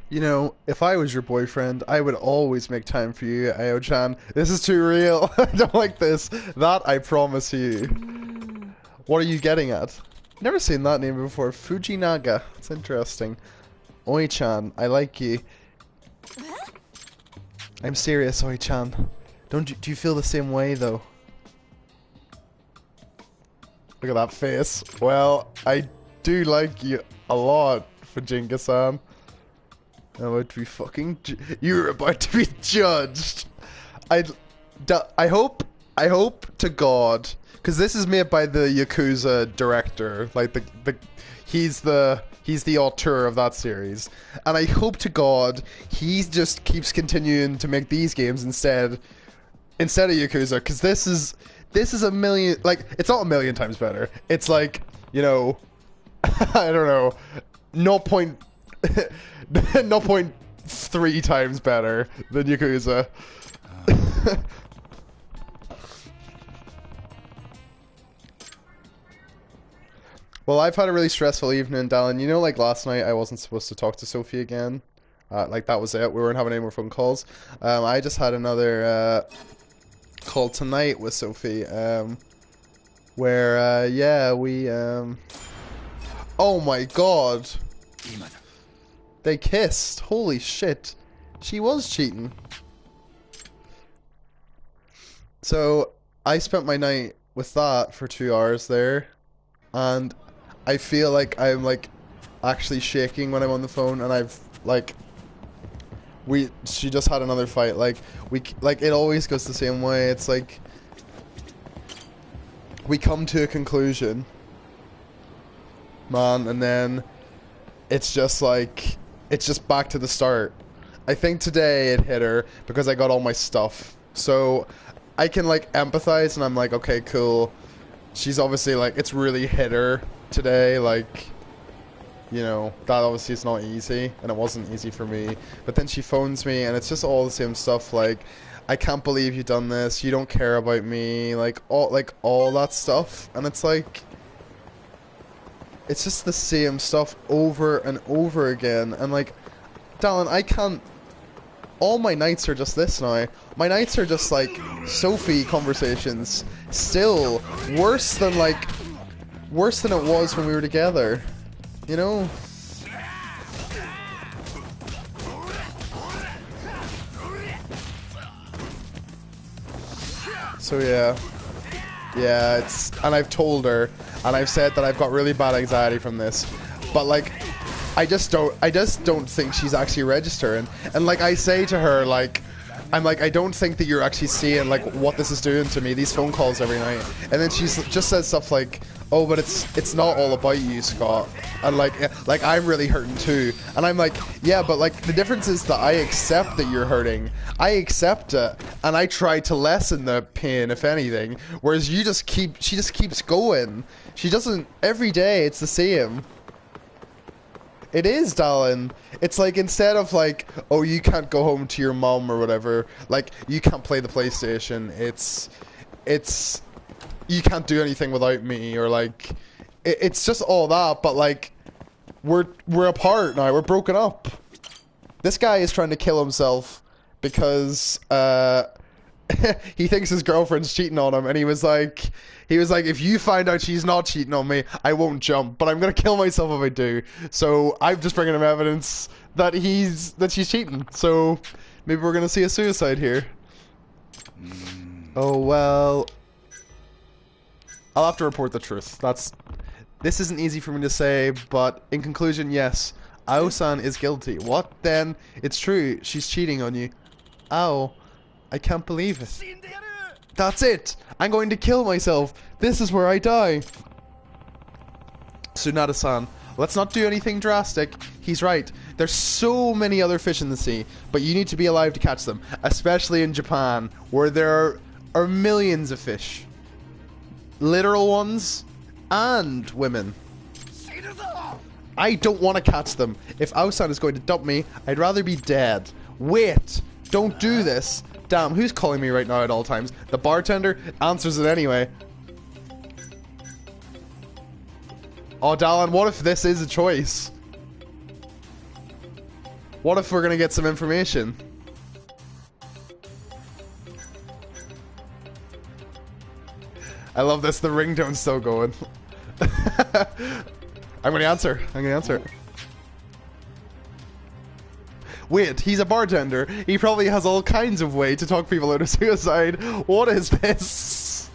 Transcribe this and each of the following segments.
You know, if I was your boyfriend, I would always make time for you, Ayo-chan. This is too real. I don't like this. That I promise you. What are you getting at? Never seen that name before. Fujinaga. It's interesting. Oi-chan, I like you. I'm serious, Oi-chan. Do you feel the same way, though? Look at that face. Well, I do like you a lot, Fujinga-san. I'm about to be fucking. You're about to be judged. I, I hope to God, because this is made by the Yakuza director. Like he's the auteur of that series, and I hope to God he just keeps continuing to make these games instead of Yakuza, because this is a million. Like, it's not a million times better. It's like, you know, I don't know, no point. 0.3 times better than Yakuza. Well, I've had a really stressful evening, Dallin. You know, like last night I wasn't supposed to talk to Sophie again. Like that was it. We weren't having any more phone calls. I just had another call tonight with Sophie. Where yeah, we oh my god. They kissed. Holy shit. She was cheating. So, I spent my night with that for 2 hours there. And I feel like I'm, like, actually shaking when I'm on the phone. And I've, like... She just had another fight. Like, it always goes the same way. It's like... We come to a conclusion. Man, and then... It's just like... It's just back to the start. I think today it hit her because I got all my stuff. So I can like empathize and I'm like, okay, cool. She's obviously like, it's really hit her today. Like, you know, that obviously is not easy and it wasn't easy for me. But then she phones me and it's just all the same stuff. Like, I can't believe you've done this. You don't care about me. Like all that stuff. And it's like... It's just the same stuff over and over again, and like, Dallin, I can't... All my nights are just this now. My nights are just like, Sophie conversations. Still, worse than it was when we were together. You know? So yeah. Yeah, it's... And I've told her... And I've said that I've got really bad anxiety from this, but like, I just don't think she's actually registering. And like, I say to her, like, I'm like, I don't think that you're actually seeing like what this is doing to me. These phone calls every night, and then she's just says stuff like, "Oh, but it's not all about you, Scott." And like I'm really hurting too. And I'm like, yeah, but like the difference is that I accept that you're hurting. I accept it, and I try to lessen the pain, if anything. Whereas she just keeps going. She doesn't. Every day, it's the same. It is, Dallin. It's like, instead of like, oh, you can't go home to your mom or whatever, like, you can't play the PlayStation, it's, you can't do anything without me, or like, it's just all that, but like, we're apart now, we're broken up. This guy is trying to kill himself because, he thinks his girlfriend's cheating on him, and he was like, if you find out she's not cheating on me, I won't jump, but I'm gonna kill myself if I do. So I'm just bringing him evidence that she's cheating. So maybe we're gonna see a suicide here. Oh well, I'll have to report the truth. This isn't easy for me to say, but in conclusion, yes, Ao-san is guilty. What then? It's true. She's cheating on you. Ow. I can't believe it. That's it! I'm going to kill myself! This is where I die! Tsunade-san, let's not do anything drastic. He's right. There's so many other fish in the sea, but you need to be alive to catch them. Especially in Japan, where there are millions of fish. Literal ones, and women. I don't want to catch them. If Ao-san is going to dump me, I'd rather be dead. Wait! Don't do this! Damn, who's calling me right now at all times? The bartender answers it anyway. Oh, Dallin, what if this is a choice? What if we're gonna get some information? I love this. The ringtone's still going. I'm gonna answer. I'm gonna answer. Wait, he's a bartender. He probably has all kinds of way to talk people out of suicide. What is this?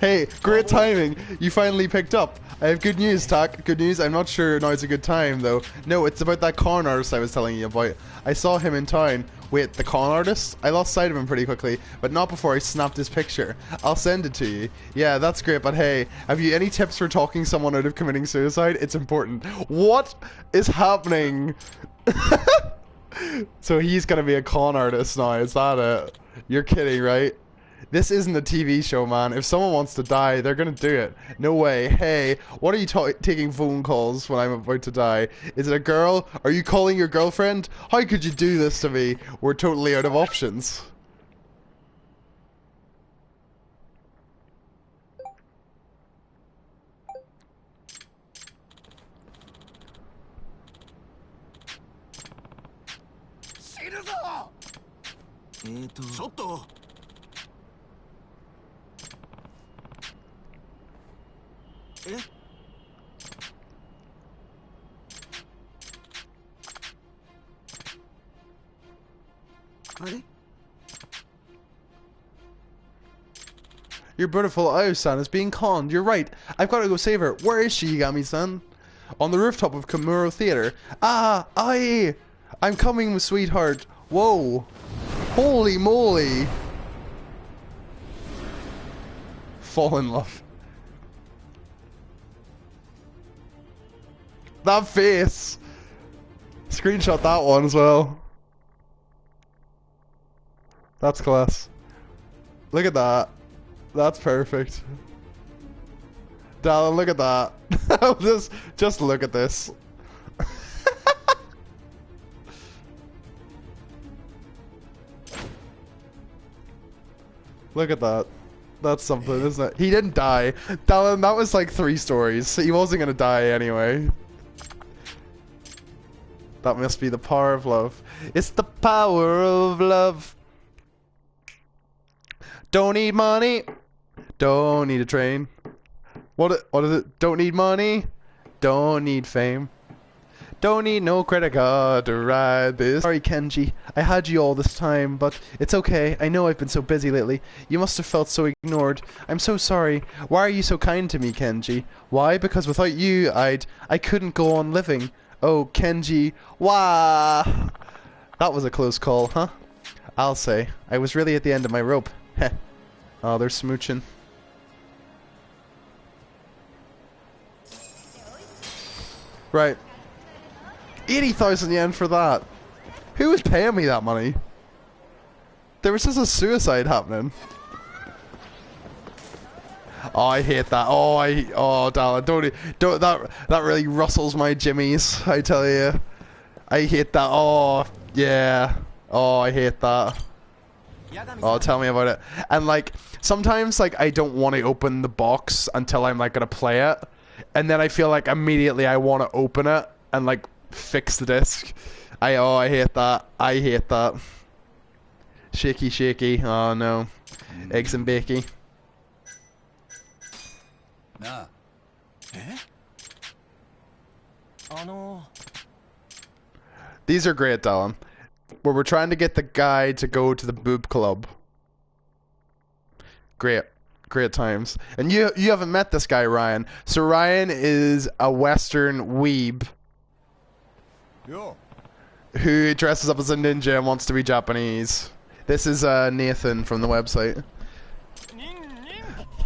Hey, great timing. You finally picked up. I have good news, Tak. Good news. I'm not sure now it's a good time, though. No, it's about that con artist I was telling you about. I saw him in town. Wait, the con artist? I lost sight of him pretty quickly, but not before I snapped his picture. I'll send it to you. Yeah, that's great, but hey, have you any tips for talking someone out of committing suicide? It's important. What is happening? So he's gonna be a con artist now, is that it? You're kidding, right? This isn't a TV show, man. If someone wants to die, they're gonna do it. No way. Hey, what are you taking phone calls when I'm about to die? Is it a girl? Are you calling your girlfriend? How could you do this to me? We're totally out of options. Your beautiful Ao-san is being conned. You're right. I've got to go save her. Where is she, Yagami-san? On the rooftop of Komuro Theater. Ah, aye. I'm coming, sweetheart. Whoa. Holy moly. Fall in love. That face. Screenshot that one as well. That's class. Look at that. That's perfect. Dallin, look at that. just look at this. Look at that. That's something, isn't it? He didn't die. Dallin, that was like 3 stories. He wasn't gonna die anyway. That must be the power of love. It's the power of love. Don't need money. Don't need a train. What is it? Don't need money. Don't need fame. Don't need no credit card to ride this. Sorry, Kenji. I had you all this time, but it's okay. I know I've been so busy lately. You must have felt so ignored. I'm so sorry. Why are you so kind to me, Kenji? Why? Because without you, I couldn't go on living. Oh, Kenji. Wah! That was a close call, huh? I'll say. I was really at the end of my rope. Heh. Oh, they're smooching. Right. 80,000 yen for that. Who was paying me that money? There was just a suicide happening. Oh, I hate that. Oh, darling, don't that really rustles my jimmies, I tell you. I hate that. Oh, yeah. Oh, I hate that. Oh, tell me about it. And like, sometimes like I don't want to open the box until I'm like gonna play it, and then I feel like immediately I want to open it and like fix the disc. I hate that. I hate that. Shaky, shaky. Oh no. Eggs and bakey. Nah. These are great, Dallin. Where we're trying to get the guy to go to the boob club. Great. Great times. And you haven't met this guy, Ryan. So Ryan is a Western weeb. Yo. Who dresses up as a ninja and wants to be Japanese. This is Nathan from the website.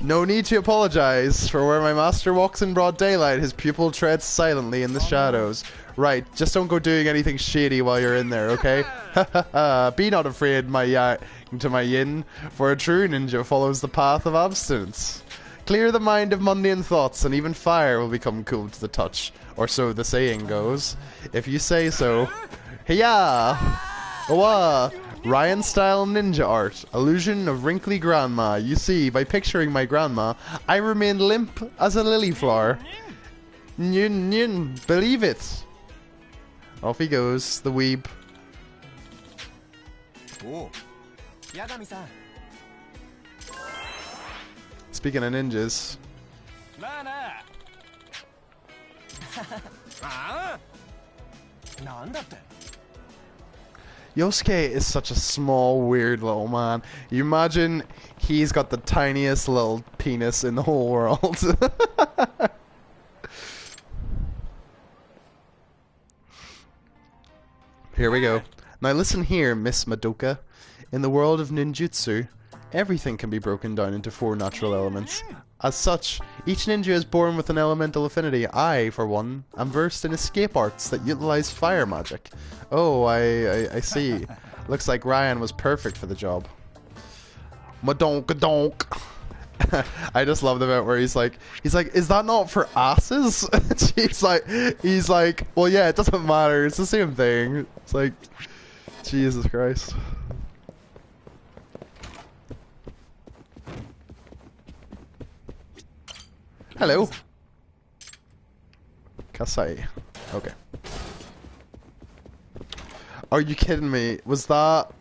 No need to apologize, for where my master walks in broad daylight, his pupil treads silently in the shadows. Right, just don't go doing anything shady while you're in there, okay? Be not afraid, my yin, for a true ninja follows the path of abstinence. Clear the mind of mundane thoughts, and even fire will become cool to the touch. Or so the saying goes. If you say so. Hiya! Owa! Ryan-style ninja art. Illusion of wrinkly grandma. You see, by picturing my grandma, I remain limp as a lily flower. Nyun, nyun, believe it. Off he goes, the weeb. Speaking of ninjas. Yosuke is such a small, weird little man. You imagine he's got the tiniest little penis in the whole world. Here we go. Now listen here, Miss Madoka. In the world of ninjutsu, everything can be broken down into 4 natural elements. As such, each ninja is born with an elemental affinity. I, for one, am versed in escape arts that utilize fire magic. Oh, I see. Looks like Ryan was perfect for the job. Madonk-a-donk. I just love the bit where he's like, is that not for asses? he's like, well, yeah, it doesn't matter. It's the same thing. It's like, Jesus Christ. Hello. Kasai. Okay. Are you kidding me? Was that...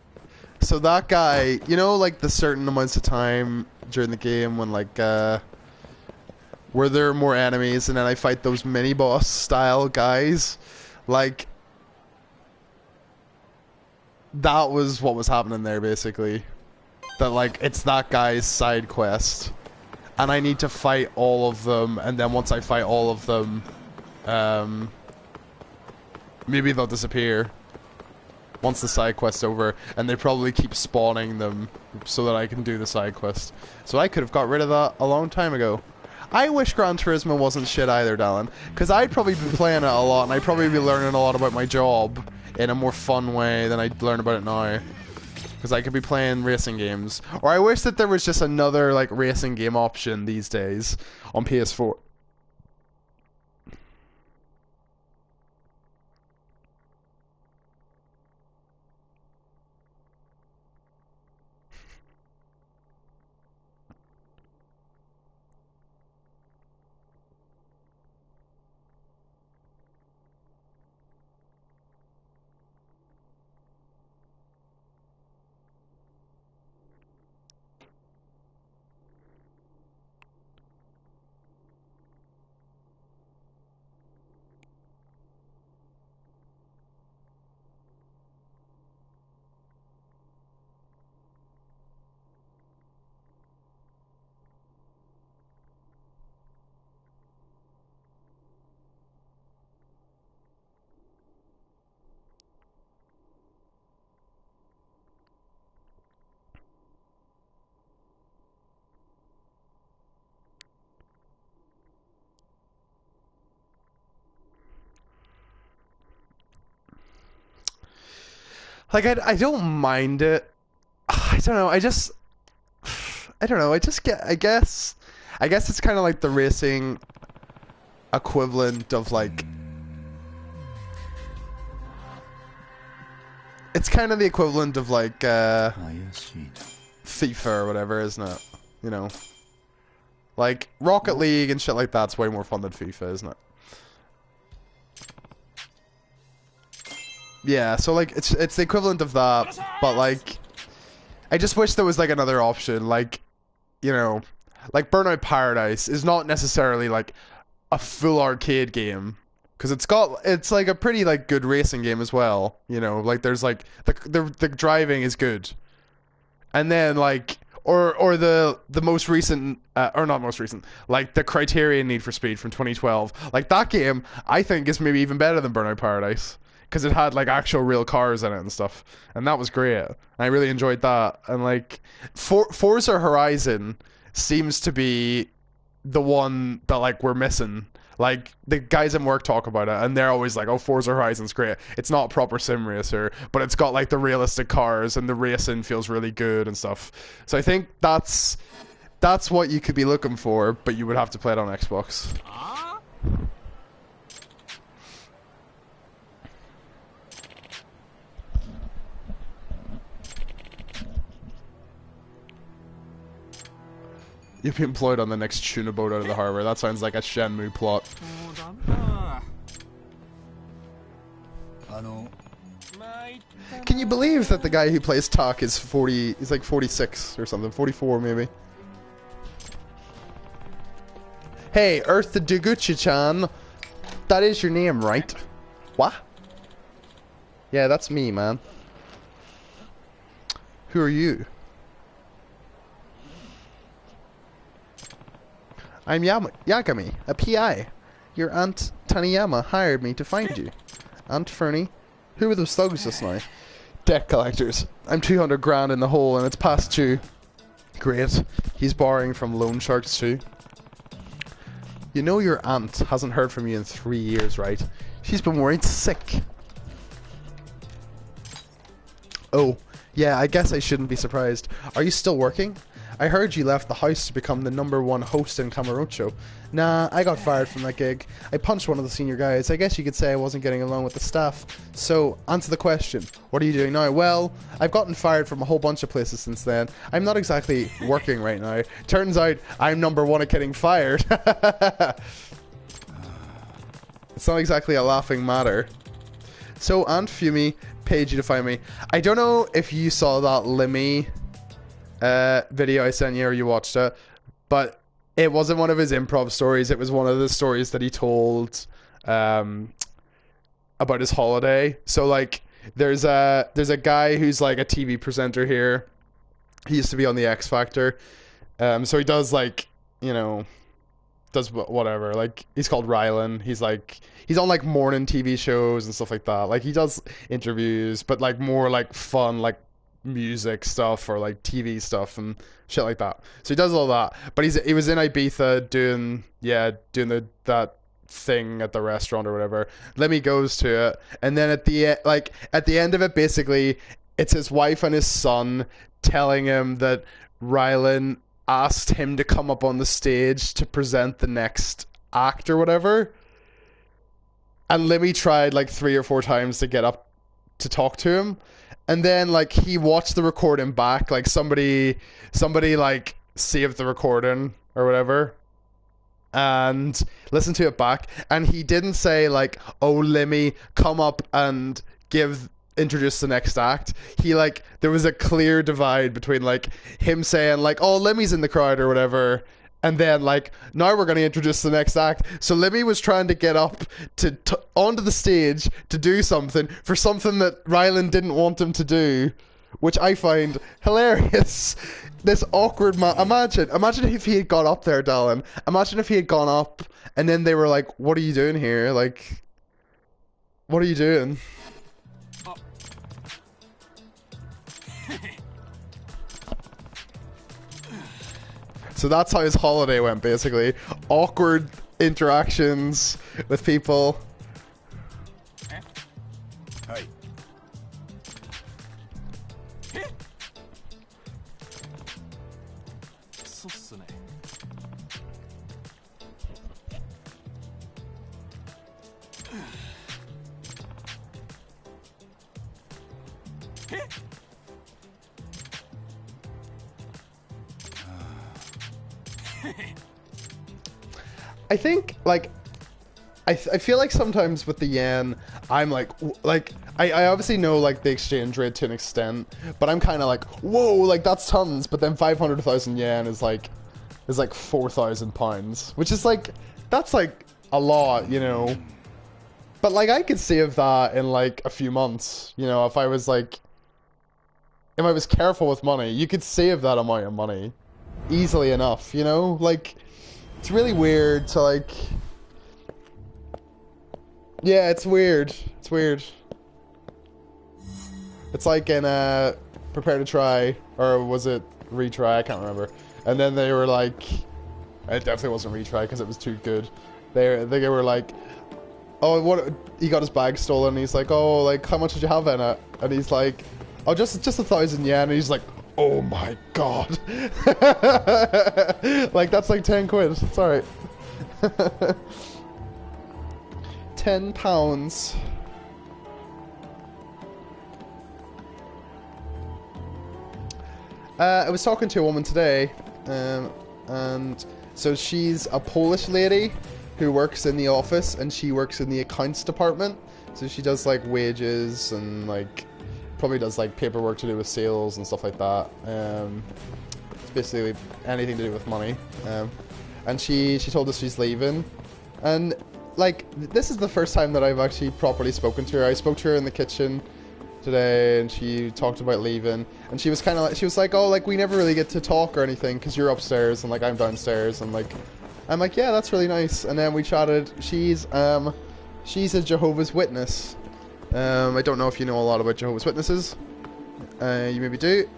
So that guy, you know, like the certain amounts of time during the game when like, where there are more enemies and then I fight those mini-boss style guys? Like... That was what was happening there, basically. That, like, it's that guy's side quest. And I need to fight all of them, and then once I fight all of them, maybe they'll disappear once the side quest's over, and they probably keep spawning them so that I can do the side quest. So I could have got rid of that a long time ago. I wish Gran Turismo wasn't shit either, Dallin, because I'd probably be playing it a lot, and I'd probably be learning a lot about my job in a more fun way than I'd learn about it now. Because I could be playing racing games. Or I wish that there was just another, like, racing game option these days on PS4. Like, I don't mind it. I don't know, I don't know, I just get, I guess it's kind of like the racing equivalent of, like... It's kind of the equivalent of, like, FIFA or whatever, isn't it? You know? Like, Rocket League and shit like that's way more fun than FIFA, isn't it? Yeah, so like it's the equivalent of that, but like I just wish there was like another option, like, you know, like Burnout Paradise is not necessarily like a full arcade game because it's like a pretty like good racing game as well, you know, like there's like the driving is good. And then like or the most recent or not most recent, like the Criterion Need for Speed from 2012. Like that game I think is maybe even better than Burnout Paradise. Because it had like actual real cars in it and stuff, and that was great. I really enjoyed that. And like Forza Horizon seems to be the one that like we're missing. Like the guys in work talk about it, and they're always like, "Oh, Forza Horizon's great. It's not a proper sim racer, but it's got like the realistic cars, and the racing feels really good and stuff." So I think that's what you could be looking for, but you would have to play it on Xbox. You'll be employed on the next tuna boat out of the harbor. That sounds like a Shenmue plot. Can you believe that the guy who plays Tak is 40, he's like 46 or something, 44 maybe. Hey, Earth the Duguchi-chan, that is your name, right? What? Yeah, that's me, man. Who are you? I'm Yagami, a PI. Your Aunt Taniyama hired me to find you. Aunt Fernie? Who were those thugs just now? Debt collectors. I'm 200 grand in the hole and it's past due. Great. He's borrowing from loan sharks too. You know your aunt hasn't heard from you in 3 years, right? She's been worried sick. Oh, yeah, I guess I shouldn't be surprised. Are you still working? I heard you left the house to become the #1 host in Kamurocho. Nah, I got fired from that gig. I punched one of the senior guys. I guess you could say I wasn't getting along with the staff. So, answer the question. What are you doing now? Well, I've gotten fired from a whole bunch of places since then. I'm not exactly working right now. Turns out, I'm #1 at getting fired. It's not exactly a laughing matter. So, Aunt Fumi paid you to find me. I don't know if you saw that Limmy video I sent you or you watched it, but it wasn't one of his improv stories. It was one of the stories that he told about his holiday. So like there's a guy who's like a TV presenter here. He used to be on the X Factor. So he does like, you know, does whatever. Like he's called Rylan. He's on like morning TV shows and stuff like that. Like he does interviews, but like more like fun, like music stuff or like TV stuff and shit like that. So he does all that. But he was in Ibiza doing that thing at the restaurant or whatever. Lemmy goes to it, and then at the end of it, basically, it's his wife and his son telling him that Rylan asked him to come up on the stage to present the next act or whatever. And Lemmy tried like 3 or 4 times to get up to talk to him. And then, like, he watched the recording back, like, somebody, like, saved the recording, or whatever, and listened to it back, and he didn't say, like, oh, Lemmy, come up and introduce the next act. He, like, there was a clear divide between, like, him saying, like, oh, Lemmy's in the crowd, or whatever, and then, like, now we're going to introduce the next act. So Lemmy was trying to get up onto the stage to do something for something that Rylan didn't want him to do, which I find hilarious. This awkward imagine if he had gone up there, Dallin. Imagine if he had gone up and then they were like, what are you doing here? Like, what are you doing? So that's how his holiday went, basically. Awkward interactions with people. Hi. I think, like, I feel like sometimes with the yen, I'm like I obviously know, like, the exchange rate to an extent, but I'm kind of like, whoa, like, that's tons, but then 500,000 yen is like 4,000 pounds, which is, like, that's, like, a lot, you know, but, like, I could save that in, like, a few months, you know, if I was careful with money, you could save that amount of money easily enough, you know, like, it's really weird to, like, yeah, it's weird. It's weird. It's like in Prepare to Try, or was it Retry? I can't remember. And then they were like, it definitely wasn't Retry because it was too good. They were like, oh, what? He got his bag stolen. And he's like, oh, like, how much did you have in it? And he's like, oh, just 1,000 yen. And he's like, oh my god. Like, that's like 10 quid. It's alright. 10 pounds. I was talking to a woman today, and so she's a Polish lady who works in the office, and she works in the accounts department. So she does like wages and like probably does like paperwork to do with sales and stuff like that. It's basically anything to do with money. And she told us she's leaving, and like this is the first time that I've actually properly spoken to her. I spoke to her in the kitchen today, and she talked about leaving, and she was kind of like, she was like, oh, like we never really get to talk or anything because you're upstairs and like I'm downstairs, and like I'm like, yeah, that's really nice. And then we chatted. She's a Jehovah's Witness. I don't know if you know a lot about Jehovah's Witnesses. You maybe do.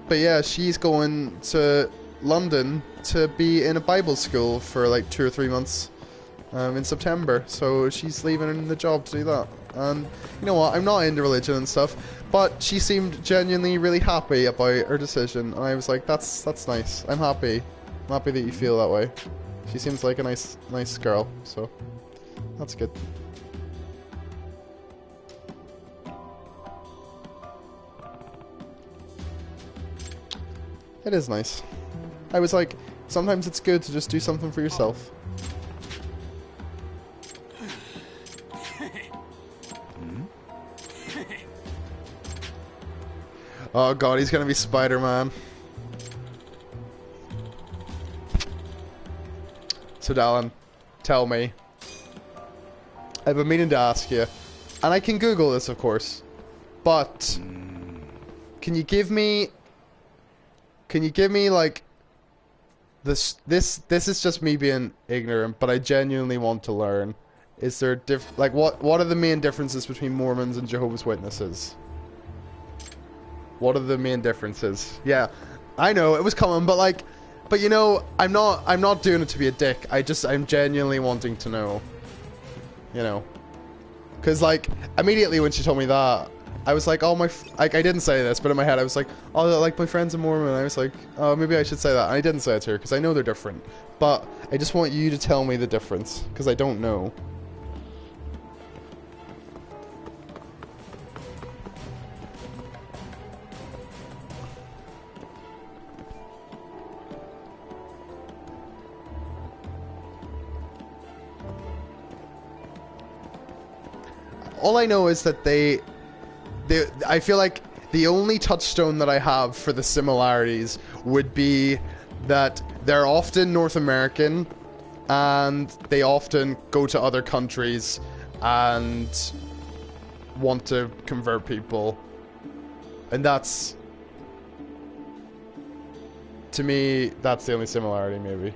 But yeah, she's going to London to be in a Bible school for like 2 or 3 months in September. So she's leaving the job to do that. And you know what? I'm not into religion and stuff, but she seemed genuinely really happy about her decision. And I was like, that's nice. I'm happy. I'm happy that you feel that way. She seems like a nice girl. So that's good. It is nice. I was like, sometimes it's good to just do something for yourself. Oh god, he's gonna be Spider-Man. So Dallin, tell me. I've been meaning to ask you, and I can Google this of course, but can you give me like this is just me being ignorant, but I genuinely want to learn. Is there what are the main differences between Mormons and Jehovah's Witnesses? What are the main differences? Yeah, I know it was coming, but you know, I'm not doing it to be a dick. I'm genuinely wanting to know. You know, because like immediately when she told me that, I was like, oh I didn't say this, but in my head I was like, oh, like my friend's a Mormon. I was like, oh, maybe I should say that. And I didn't say it to her because I know they're different. But I just want you to tell me the difference because I don't know. All I know is that I feel like the only touchstone that I have for the similarities would be that they're often North American and they often go to other countries and want to convert people. And that's, to me, that's the only similarity maybe.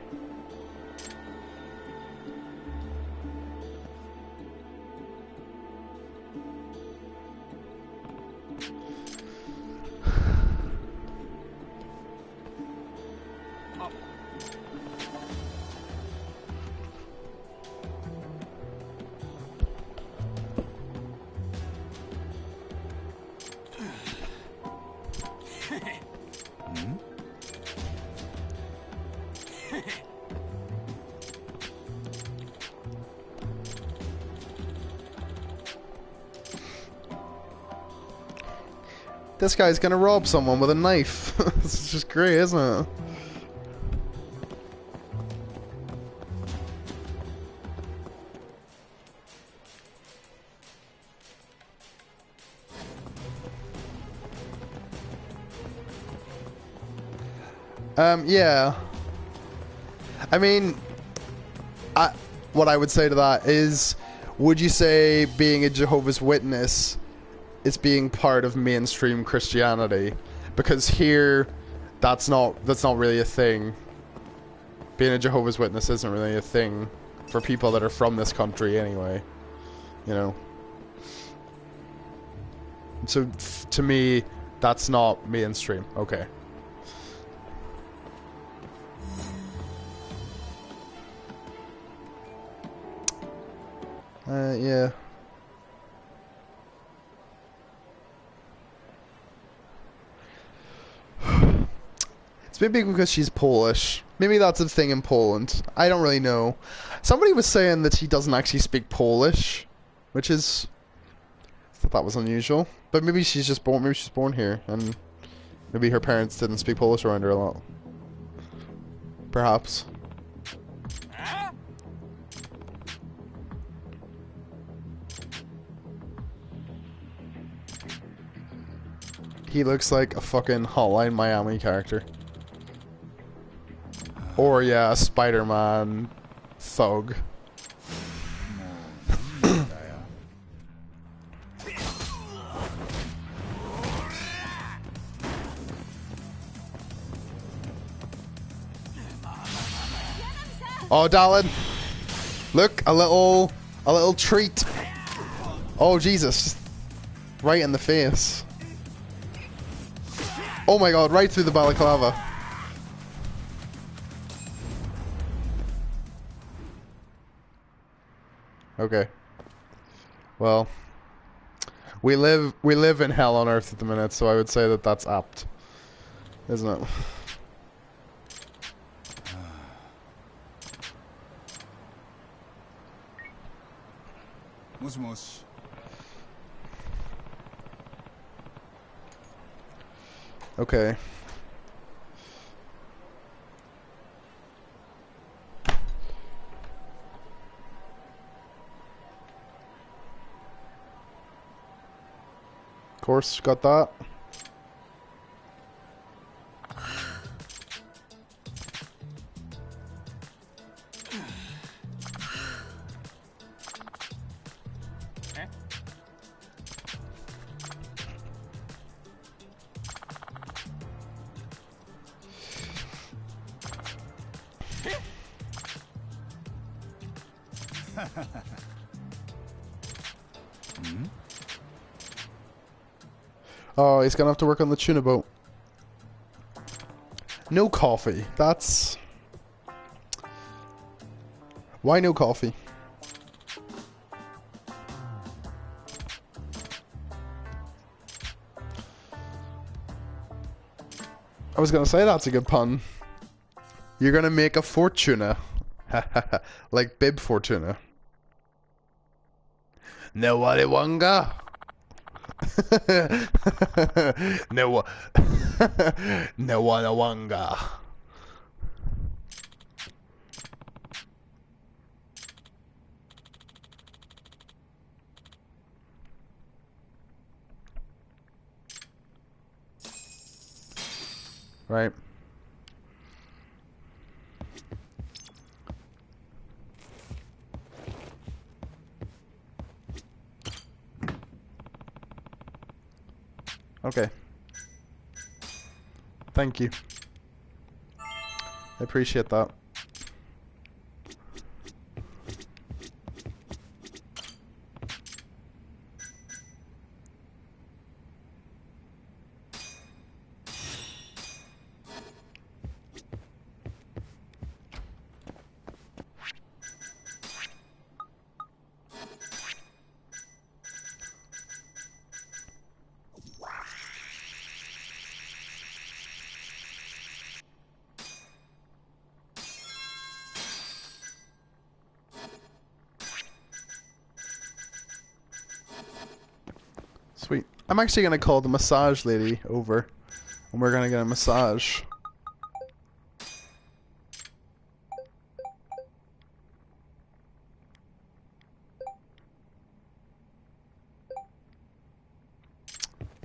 This guy's gonna rob someone with a knife. This is just great, isn't it? Yeah. I mean, what I would say to that is, would you say being a Jehovah's Witness is being part of mainstream Christianity? Because here, that's not really a thing. Being a Jehovah's Witness isn't really a thing for people that are from this country anyway. You know? So, to me, that's not mainstream. Okay. Yeah. It's maybe because she's Polish. Maybe that's a thing in Poland. I don't really know. Somebody was saying that she doesn't actually speak Polish, which is... I thought that was unusual. But maybe she's just born. Maybe she's born here, and maybe her parents didn't speak Polish around her a lot. Perhaps. He looks like a fucking Hotline Miami character. Or yeah, a Spider-Man thug. Oh, darling. Look, a little treat. Oh, Jesus. Right in the face. Oh my god, right through the balaclava. Okay. Well, we live in hell on earth at the minute, so I would say that that's apt. Isn't it? Okay. Of course, got that. Oh, he's gonna have to work on the tuna boat. No coffee. That's... Why no coffee? I was gonna say that's a good pun. You're gonna make a fortuna. Like Bib Fortuna. No wanga. No no wanga. Right. Okay. Thank you. I appreciate that. Sweet. I'm actually gonna call the massage lady over, and we're gonna get a massage.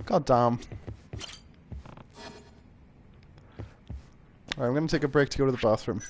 God damn. Alright, I'm gonna take a break to go to the bathroom.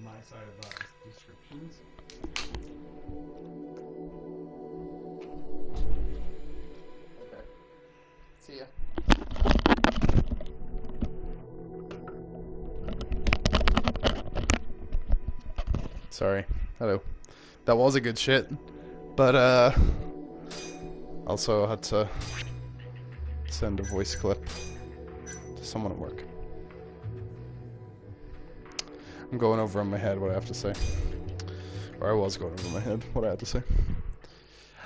my side of that is descriptions. Okay. See ya. Sorry. Hello. That was a good shit. But, also had to send a voice clip to someone at work. I'm going over in my head what I have to say. Or I was going over in my head what I had to say.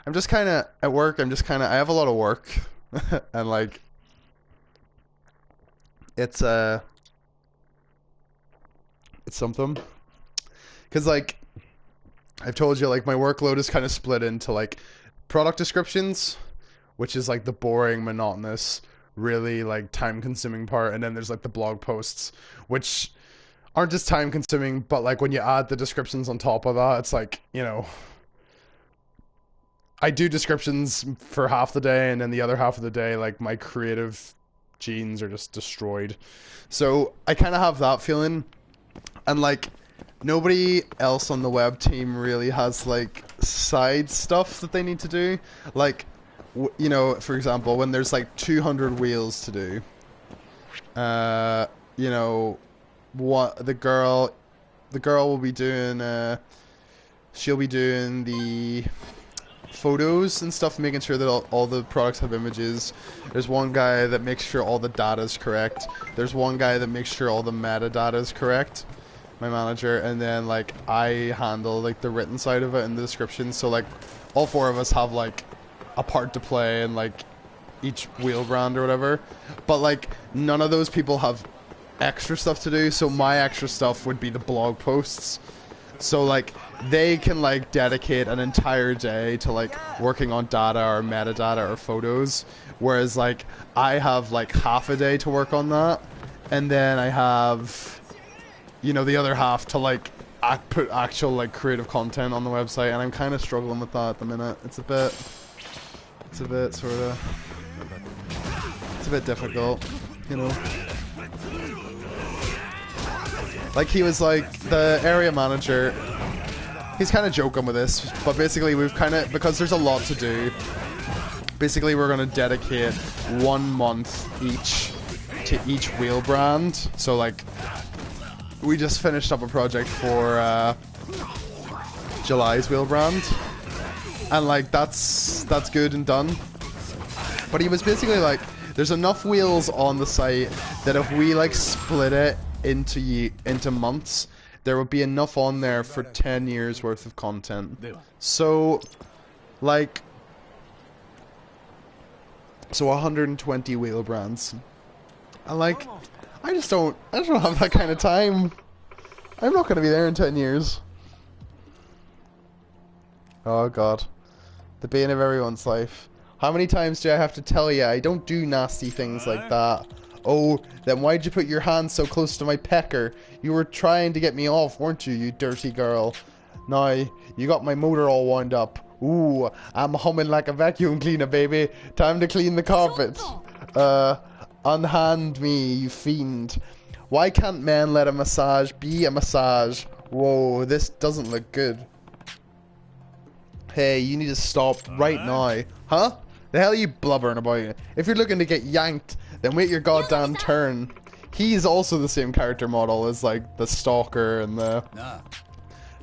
I'm just kind of, at work, I have a lot of work. And, like, it's something. Because, like, I've told you, like, my workload is kind of split into, like, product descriptions, which is, like, the boring, monotonous, really, like, time-consuming part. And then there's, like, the blog posts, which aren't just time-consuming, but, like, when you add the descriptions on top of that, it's, like, you know, I do descriptions for half the day, and then the other half of the day, like, my creative genes are just destroyed. So, I kind of have that feeling, and, like, nobody else on the web team really has, like, side stuff that they need to do. Like, you know, for example, when there's, like, 200 wheels to do, you know, what the girl will be doing, she'll be doing the photos and stuff, making sure that all the products have images. There's one guy that makes sure all the data is correct. There's one guy that makes sure all the metadata is correct, my manager, and then, like, I handle, like, the written side of it and the description. So, like, all four of us have, like, a part to play in, like, each wheel brand or whatever. But, like, none of those people have extra stuff to do, so my extra stuff would be the blog posts. So, like, they can, like, dedicate an entire day to, like, working on data or metadata or photos, whereas, like, I have, like, half a day to work on that, and then I have, you know, the other half to, like, put actual, like, creative content on the website, and I'm kind of struggling with that at the minute. It's a bit sort of, it's a bit difficult, you know. Like, he was like, the area manager, he's kind of joking with this, but basically we've kind of, because there's a lot to do, basically we're going to dedicate 1 month each to each wheel brand. So, like, we just finished up a project for July's wheel brand, and, like, that's good and done. But he was basically like, there's enough wheels on the site that if we, like, split it into months, there would be enough on there for 10 years worth of content. So, like, so 120 wheel brands. And, like, I just don't have that kind of time. I'm not going to be there in 10 years. Oh god. The bane of everyone's life. How many times do I have to tell you I don't do nasty things like that? Oh, then why'd you put your hand so close to my pecker? You were trying to get me off, weren't you, you dirty girl? Now, you got my motor all wound up. Ooh, I'm humming like a vacuum cleaner, baby. Time to clean the carpet. Unhand me, you fiend. Why can't men let a massage be a massage? Whoa, this doesn't look good. Hey, you need to stop right now. Huh? The hell are you blubbering about? If you're looking to get yanked, then wait your goddamn turn. He's also the same character model as, like, the stalker and the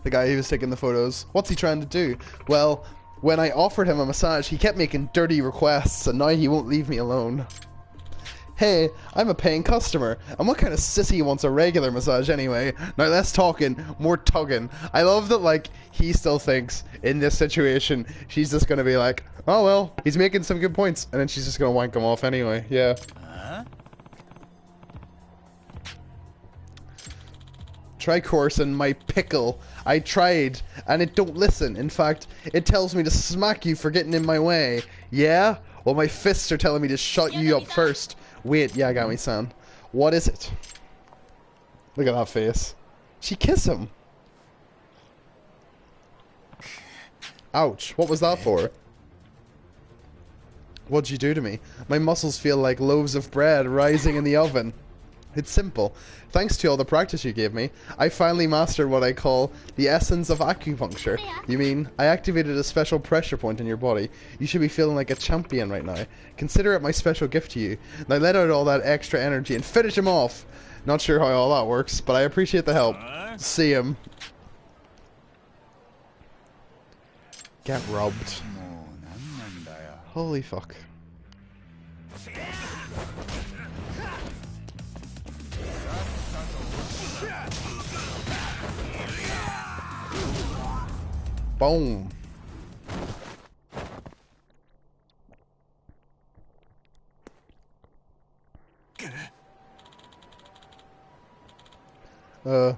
guy who was taking the photos. What's he trying to do? Well, when I offered him a massage, he kept making dirty requests, and now he won't leave me alone. Hey, I'm a paying customer, and what kind of sissy wants a regular massage anyway? Now less talking, more tugging. I love that, like, he still thinks, in this situation, she's just gonna be like, oh well, he's making some good points, and then she's just gonna wank him off anyway, yeah. Try coursing my pickle. I tried, and it don't listen. In fact, it tells me to smack you for getting in my way. Yeah? Well, my fists are telling me to shut you up first. Wait, Yagami-san. What is it? Look at that face. She kissed him. Ouch. What was that for? What'd you do to me? My muscles feel like loaves of bread rising in the oven. It's simple. Thanks to all the practice you gave me, I finally mastered what I call the essence of acupuncture. You mean, I activated a special pressure point in your body. You should be feeling like a champion right now. Consider it my special gift to you. Now let out all that extra energy and finish him off! Not sure how all that works, but I appreciate the help. See him. Get robbed. Holy fuck. Boom.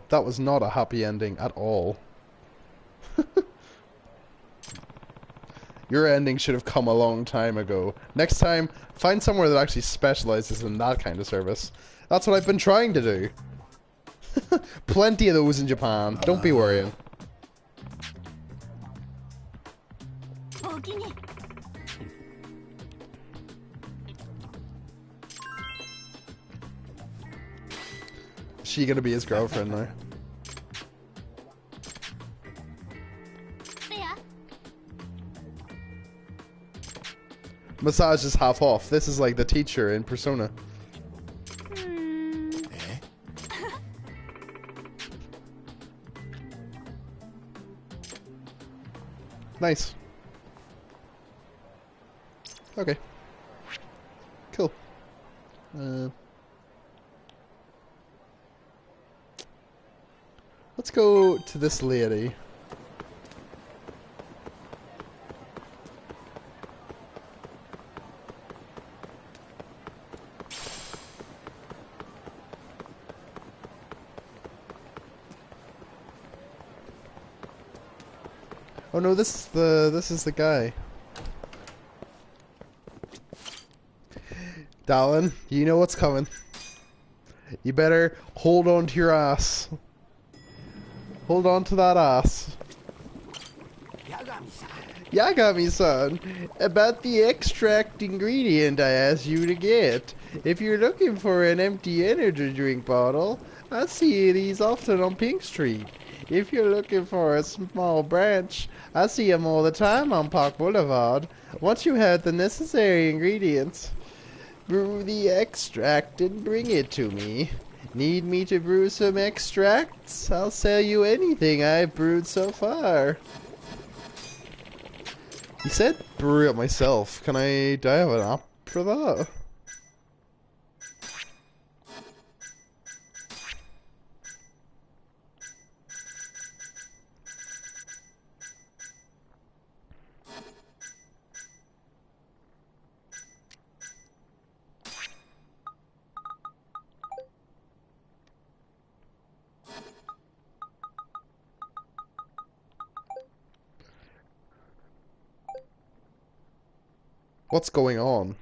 That was not a happy ending at all. Your ending should have come a long time ago. Next time, find somewhere that actually specializes in that kind of service. That's what I've been trying to do. Plenty of those in Japan. Don't be worrying. Is she gonna be his girlfriend now? Massage is half off. This is like the teacher in Persona. Nice. Okay. Cool. Let's go to this lady. Oh no, this is the guy. Darling, you know what's coming. You better hold on to your ass. Hold on to that ass. Yagami-san, about the extract ingredient I asked you to get. If you're looking for an empty energy drink bottle, I see these often on Pink Street. If you're looking for a small branch, I see them all the time on Park Boulevard. Once you have the necessary ingredients, brew the extract and bring it to me. Need me to brew some extracts? I'll sell you anything I've brewed so far. He said brew it myself. Do I have an app for that? What's going on?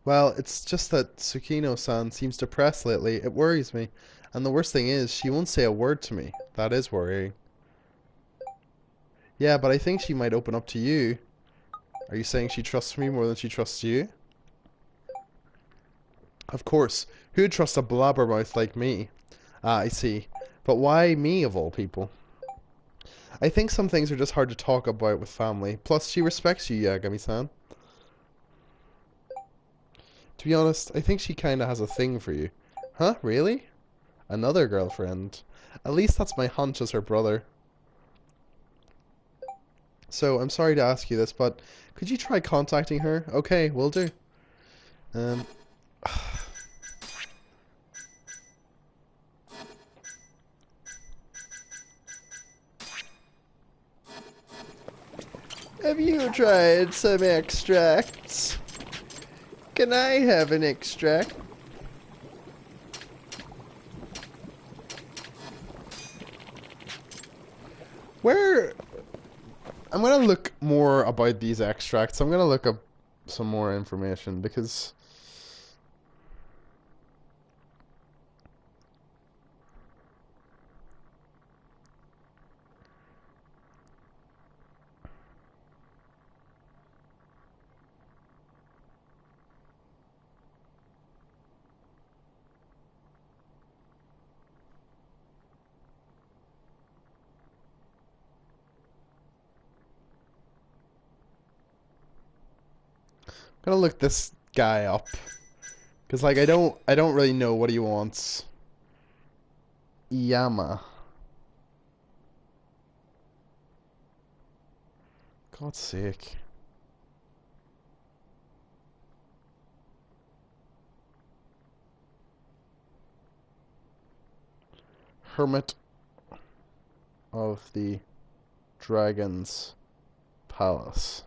Well, it's just that Tsukino-san seems depressed lately. It worries me. And the worst thing is, she won't say a word to me. That is worrying. Yeah, but I think she might open up to you. Are you saying she trusts me more than she trusts you? Of course. Who'd trust a blabbermouth like me? Ah, I see. But why me, of all people? I think some things are just hard to talk about with family. Plus, she respects you, Yagami-san. To be honest, I think she kinda has a thing for you. Huh? Really? Another girlfriend? At least that's my hunch as her brother. So, I'm sorry to ask you this, but could you try contacting her? Okay, will do. Have you tried some extracts? Can I have an extract? Where... I'm gonna look more about these extracts. I'm gonna look up some more information because... Gotta look this guy up. Cause like I don't really know what he wants. Yama. God's sake. Hermit of the Dragon's Palace.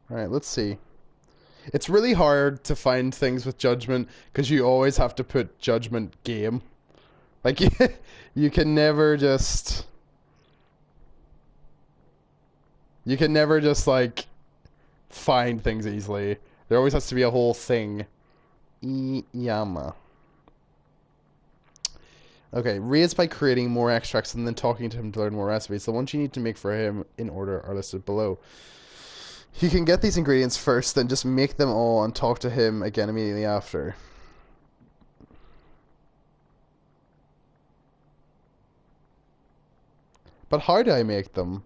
Alright, let's see. It's really hard to find things with Judgment because you always have to put Judgment game. Like, you can never just... You can never just, like, find things easily. There always has to be a whole thing. Iyama. Okay, raised by creating more extracts and then talking to him to learn more recipes. The ones you need to make for him in order are listed below. You can get these ingredients first, then just make them all and talk to him again immediately after. But how do I make them?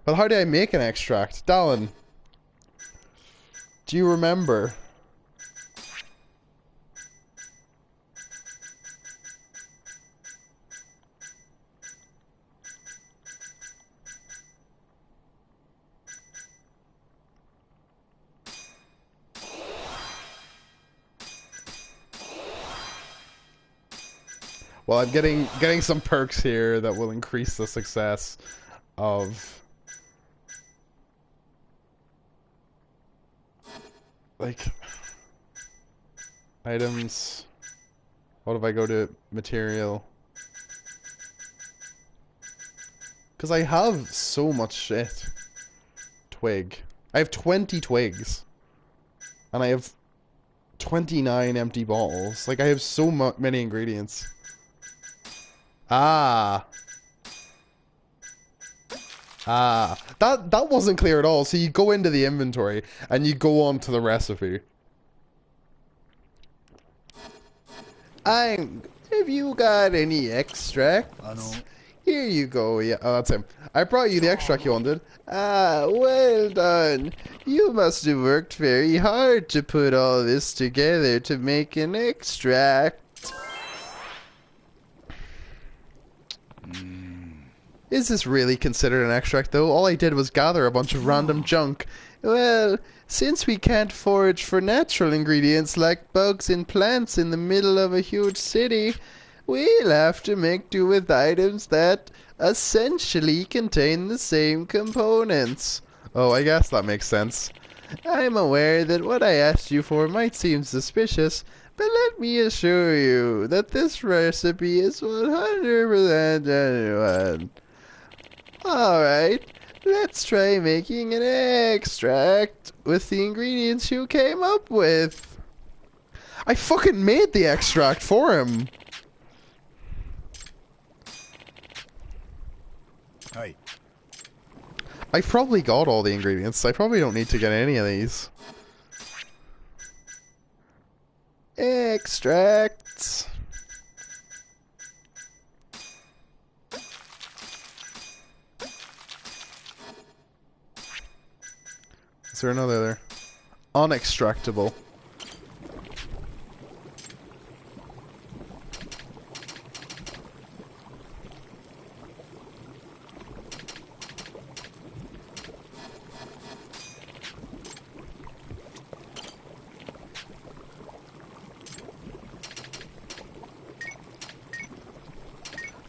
But how do I make an extract? Dallin, do you remember? Well, I'm getting some perks here that will increase the success of like items. What if I go to material? Because I have so much shit. Twig. I have 20 twigs. And I have 29 empty bottles. Like, I have so many ingredients. Ah. That wasn't clear at all. So you go into the inventory and you go on to the recipe. Have you got any extracts? Here you go. Yeah, oh, that's him. I brought you the extract you wanted. Ah, well done. You must have worked very hard to put all this together to make an extract. Is this really considered an extract, though? All I did was gather a bunch of random junk. Well, since we can't forage for natural ingredients like bugs and plants in the middle of a huge city, we'll have to make do with items that essentially contain the same components. Oh, I guess that makes sense. I'm aware that what I asked you for might seem suspicious, but let me assure you that this recipe is 100% genuine. Alright, let's try making an extract with the ingredients you came up with. I fucking made the extract for him. Hey. I've probably got all the ingredients. I probably don't need to get any of these. Extracts. Is there another there? Unextractable.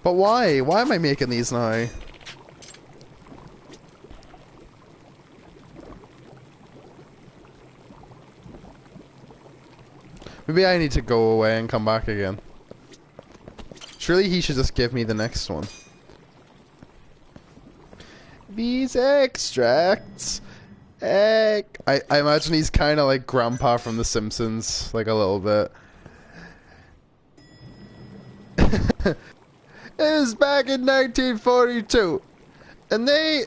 But why? Why am I making these now? Maybe I need to go away and come back again. Surely he should just give me the next one. Be these extracts. I imagine he's kind of like Grandpa from The Simpsons, like a little bit. It was back in 1942, and I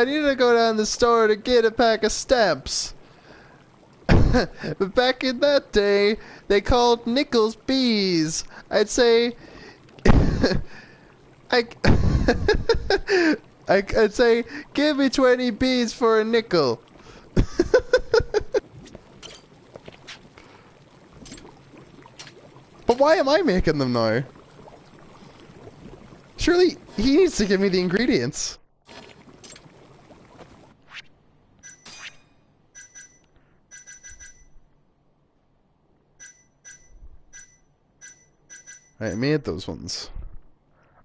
needed to go down the store to get a pack of stamps. But back in that day, they called nickels bees. I'd say, I'd say, give me 20 bees for a nickel. But why am I making them now? Surely he needs to give me the ingredients. I made those ones.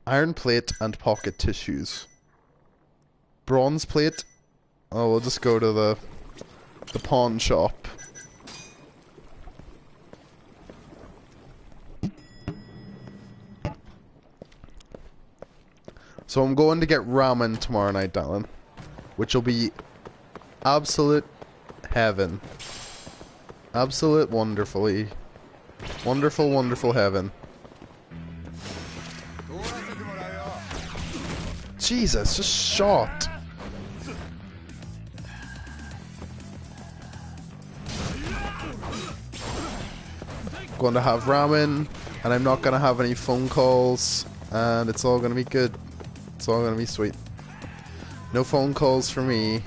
Iron plate and pocket tissues. Bronze plate. Oh, we'll just go to the pawn shop. So I'm going to get ramen tomorrow night, Dylan. Which will be absolute heaven. Absolute wonderfully. Wonderful, wonderful heaven. Jesus, just shot. Going to have ramen, and I'm not going to have any phone calls, and it's all going to be good. It's all going to be sweet. No phone calls for me.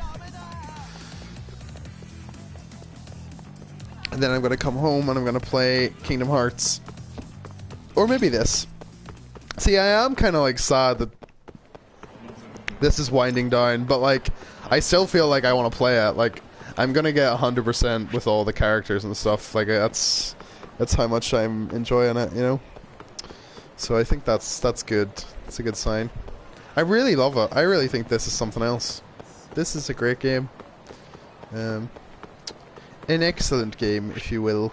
And then I'm going to come home and I'm going to play Kingdom Hearts. Or maybe this. See, I am kind of like sad that this is winding down, but like, I still feel like I want to play it. Like, I'm going to get 100% with all the characters and stuff. Like, that's how much I'm enjoying it, you know? So I think that's good. It's a good sign. I really love it. I really think this is something else. This is a great game. An excellent game, if you will.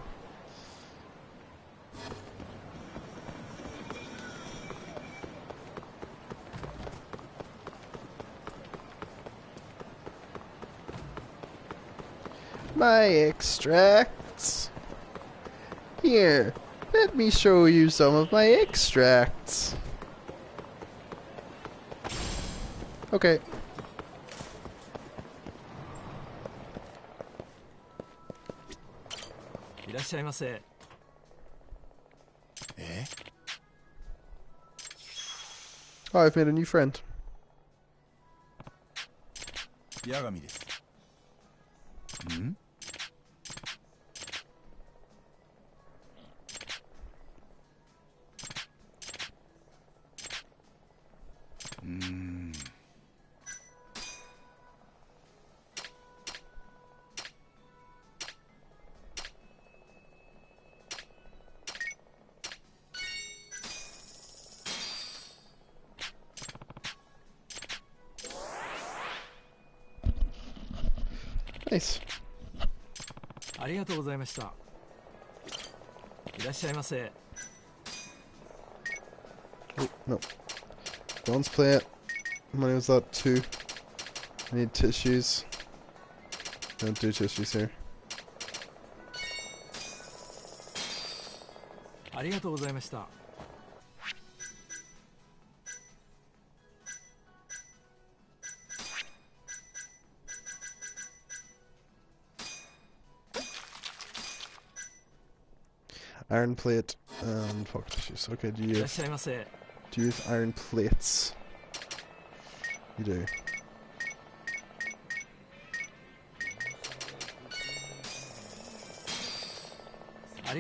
My extracts. Here, let me show you some of my extracts. Okay. Oh, I've made a new friend. Hmm? Nice. ありがとうございました。いらっしゃいませ。 Oh, no. Bronze plate. How many was that? 2. I need tissues. Don't do tissues here. ありがとうございました。 Iron plate and pocket tissues. Okay, do you use iron plates? You do. I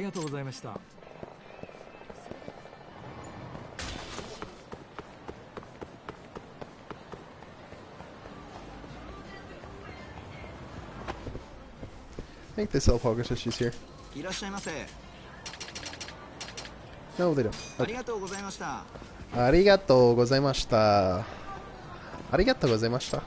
think they sell pocket tissues here. No, they don't. Okay. ありがとうございました。ありがとうございました。ありがとうございました。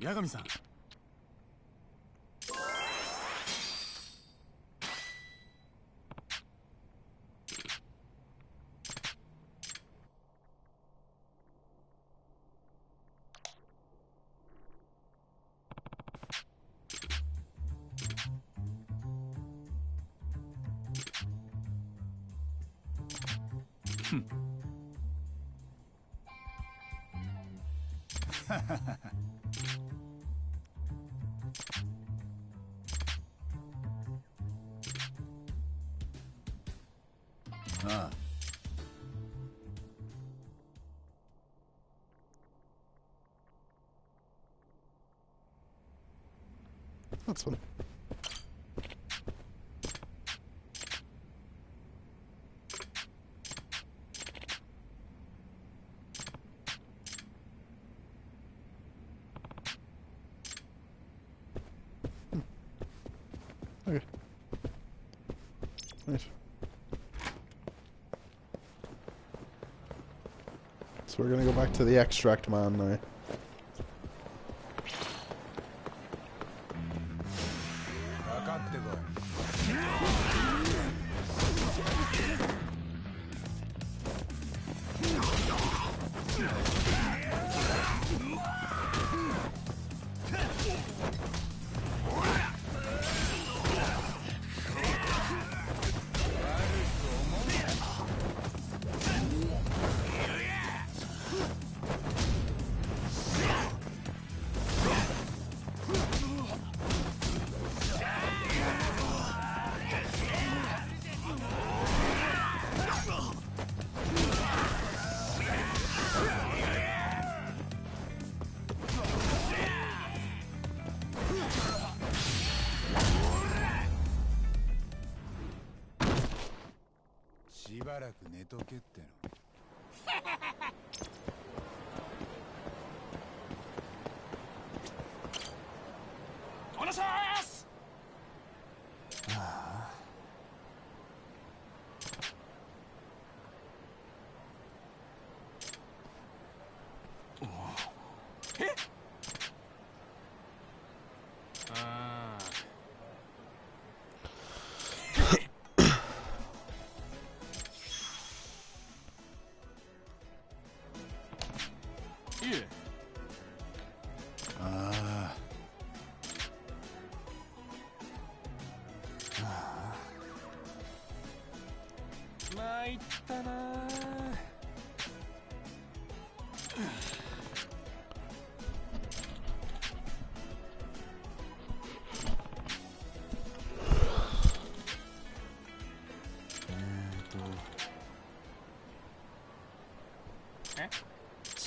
八神さん。ああ。That's fun. Okay. Nice. So we're gonna go back to the extract man now.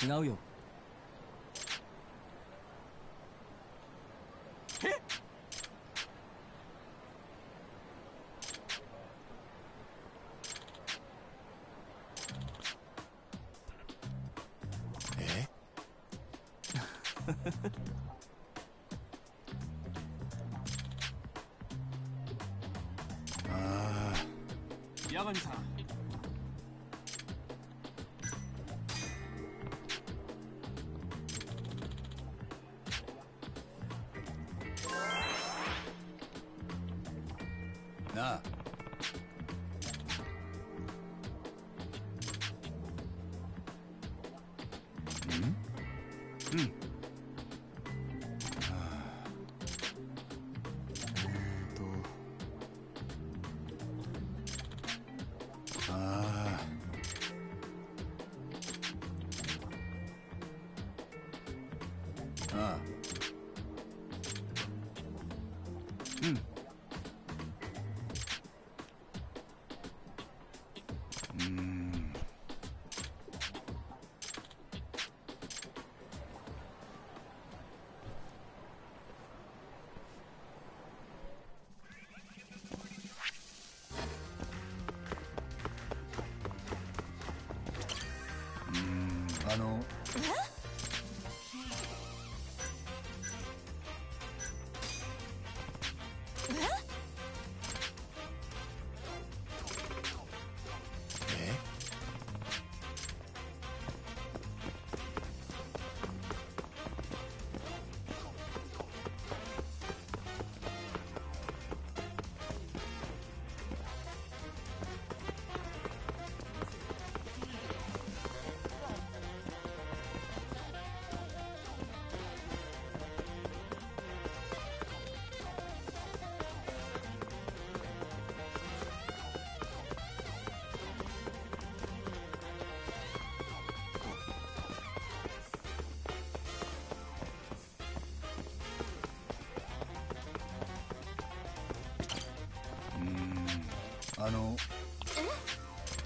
違うよ。八神さん。なあ。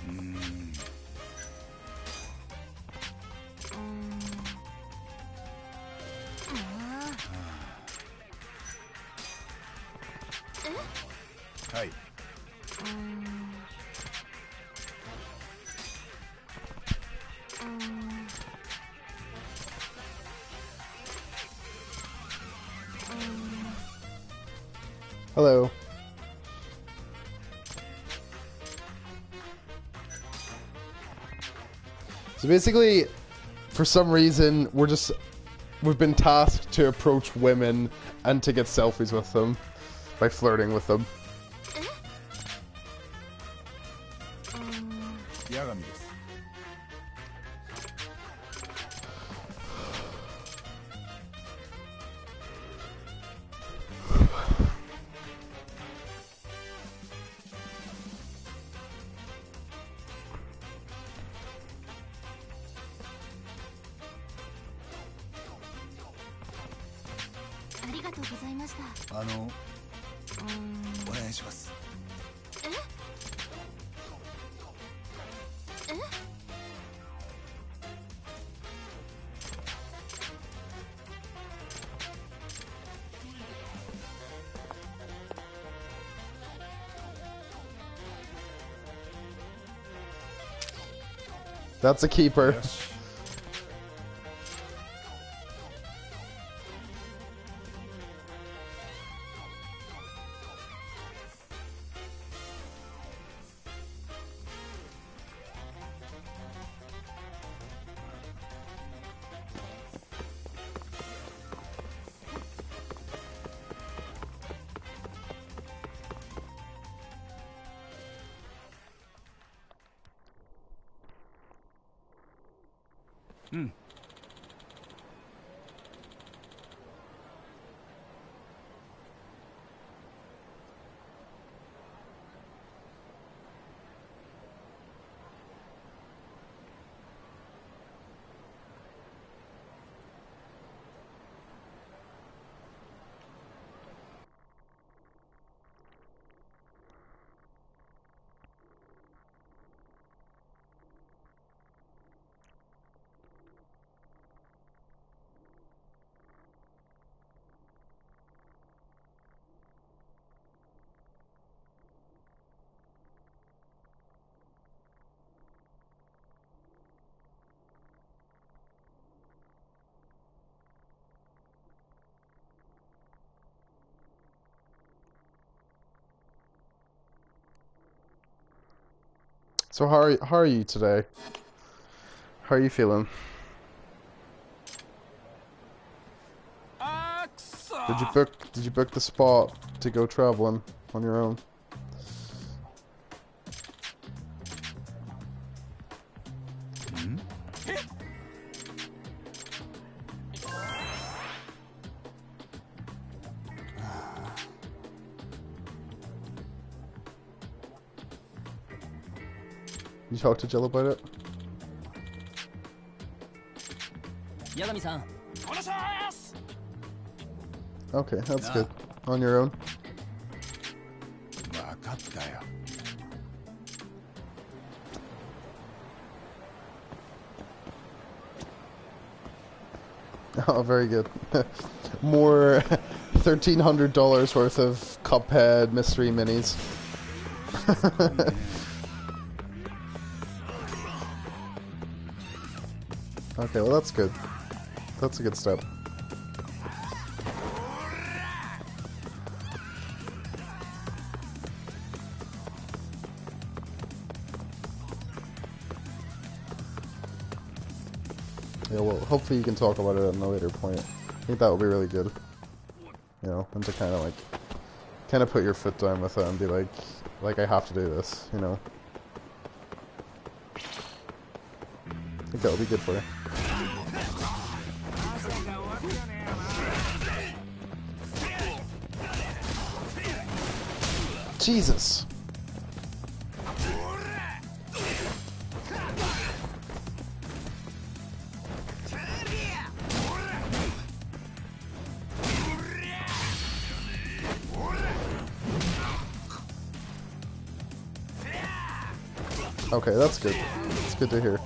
うん。はい。Hello. So basically, for some reason, we've been tasked to approach women and to get selfies with them by flirting with them. 八神です。ありがとうございました。お願いします。That's a keeper. So how are you today? How are you feeling? Did you book the spot to go traveling on your own? You talked to Jill about it? Okay, that's good. On your own? わかったよ。 Oh, very good. More $1,300 worth of Cuphead mystery minis. Okay, well that's good. That's a good step. Yeah, well, hopefully you can talk about it at a later point. I think that would be really good. You know, and to kind of put your foot down with it and be like I have to do this, you know. I think that would be good for you. Jesus. Okay, that's good. It's good to hear.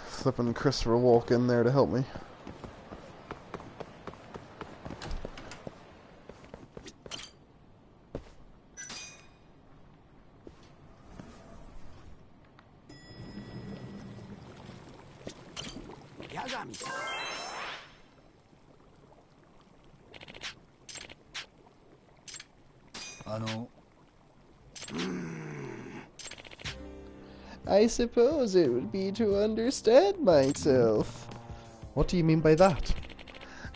Flipping Christopher Walken there to help me. I suppose it would be to understand myself. What do you mean by that?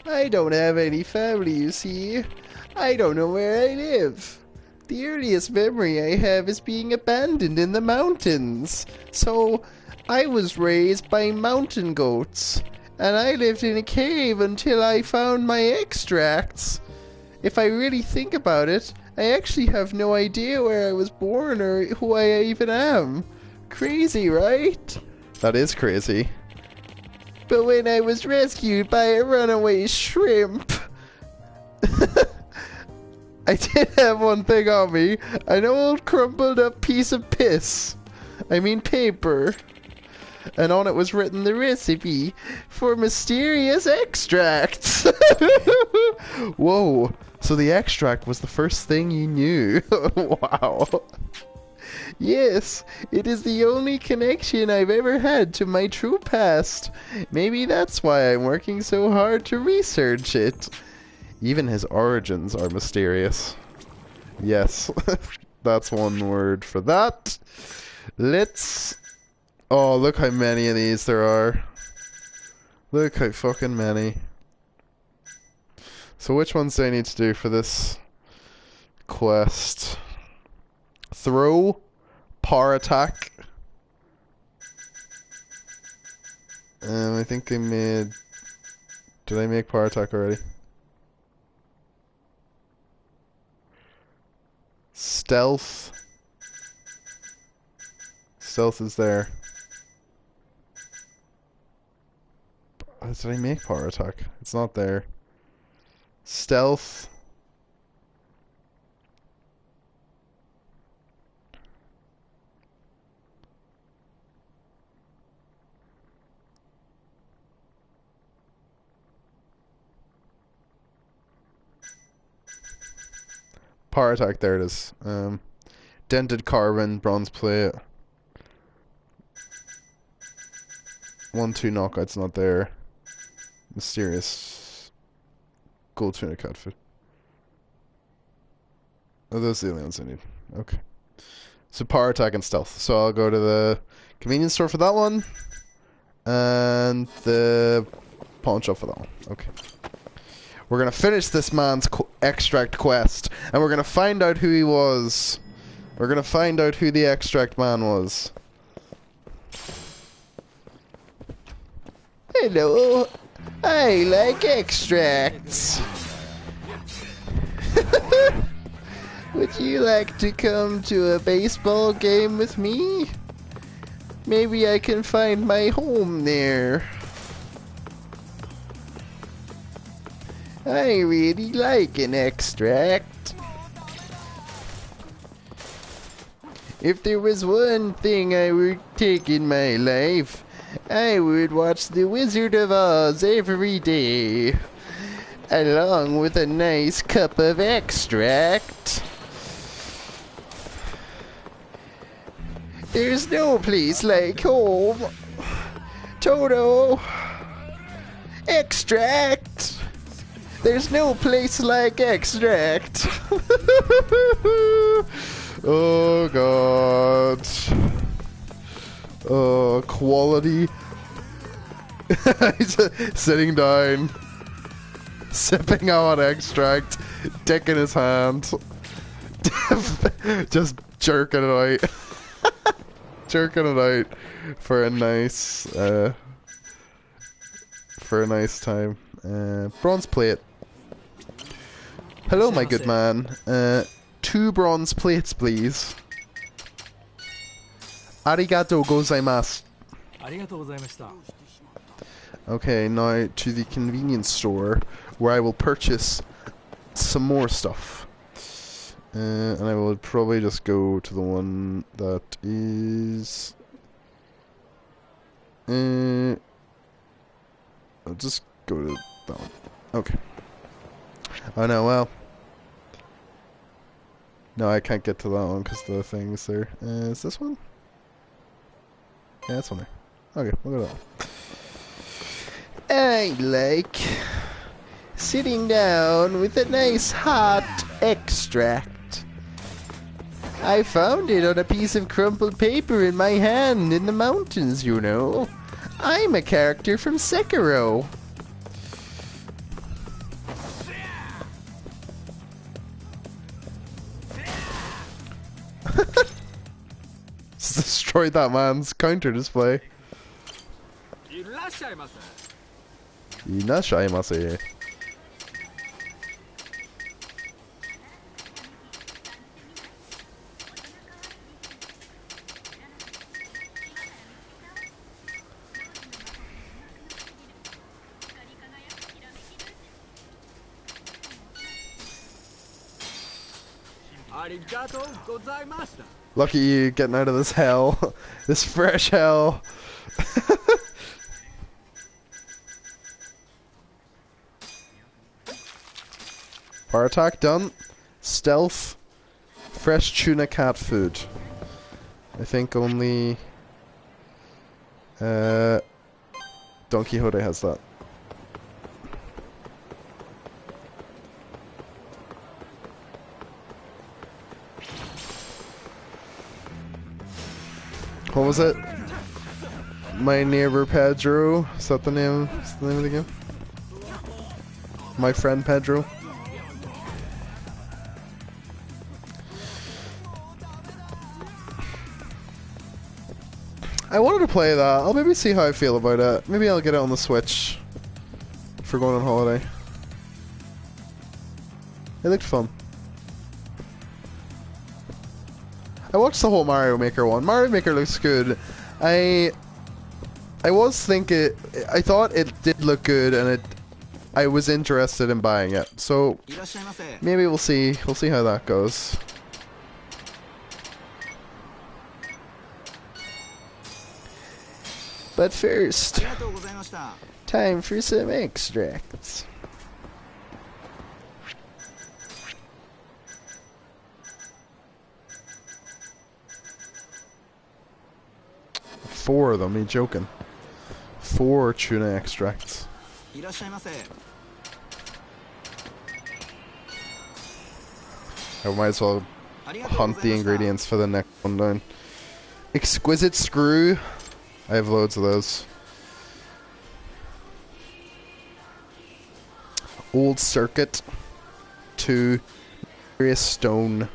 I don't have any family, you see. I don't know where I live. The earliest memory I have is being abandoned in the mountains. So, I was raised by mountain goats, and I lived in a cave until I found my extracts. If I really think about it, I actually have no idea where I was born or who I even am. Crazy, right? That is crazy. But when I was rescued by a runaway shrimp, I did have one thing on me, an old crumpled up piece of piss. I mean paper. And on it was written the recipe for mysterious extracts. Whoa, so the extract was the first thing you knew. Wow. Yes, it is the only connection I've ever had to my true past. Maybe that's why I'm working so hard to research it. Even his origins are mysterious. Yes, that's one word for that. Let's... Oh, look how many of these there are. Look how fucking many. So which ones do I need to do for this quest? Throw, power attack. I think they made... Did I make power attack already? Stealth. Stealth is there. Did I make power attack? It's not there. Stealth. Power attack, there it is. Dented carbon, bronze plate. 1-2 knockouts not there. Mysterious gold tuna cat food. Oh, those are the only ones I need. Okay. So power attack and stealth. So I'll go to the convenience store for that one. And the pawn shop for that one. Okay. We're going to finish this man's extract quest. And we're going to find out who he was. We're going to find out who the extract man was. Hello. I like extracts. Would you like to come to a baseball game with me? Maybe I can find my home there. I really like an extract. If there was one thing I would take in my life, I would watch The Wizard of Oz every day, along with a nice cup of extract. There's no place like home. Toto. Extract. There's no place like extract. Oh god. Oh, quality. He's sitting down, sipping on extract, dick in his hand, just jerking it out. Jerking it out for a nice time. Bronze plate. Hello, my good man. 2 bronze plates, please. Arigato gozaimasu. Okay, now to the convenience store where I will purchase some more stuff. And I will probably just go to the one that is... I'll just go to that one. Okay. Oh no, well. No, I can't get to that one because the thing's there. Is this one? Yeah, that's one there. Okay, we'll go to that one. I like sitting down with a nice hot extract. I found it on a piece of crumpled paper in my hand in the mountains, you know. I'm a character from Sekiro. Destroyed that man's counter display. Irashaimase. Lucky you getting out of this hell. This fresh hell. Power attack done. Stealth. Fresh tuna cat food. I think only Don Quixote has that. What was it? My neighbor Pedro. Is that the name? Is the name of the game? My friend Pedro. I wanted to play that. I'll maybe see how I feel about it. Maybe I'll get it on the Switch for going on holiday. It looked fun. I watched the whole Mario Maker one. Mario Maker looks good. I was thinking, I thought it did look good, and I was interested in buying it. So maybe we'll see. We'll see how that goes. But first, time for some extracts. 4 of them. Are you joking? 4 tuna extracts. いらっしゃいませ。 I might as well hunt the ingredients for the next one down. Exquisite screw. I have loads of those. Old circuit. 2. Mysterious stone.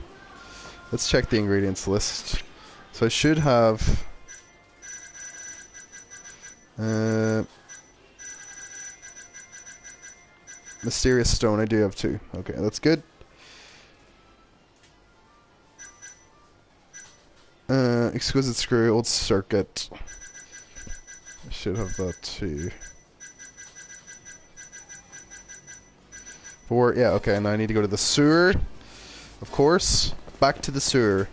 Let's check the ingredients list. So I should have... Mysterious stone, I do have 2. Okay, that's good. Exquisite screw, old circuit. I should have that too. 4, yeah, okay, now I need to go to the sewer. Of course. Back to the sewer.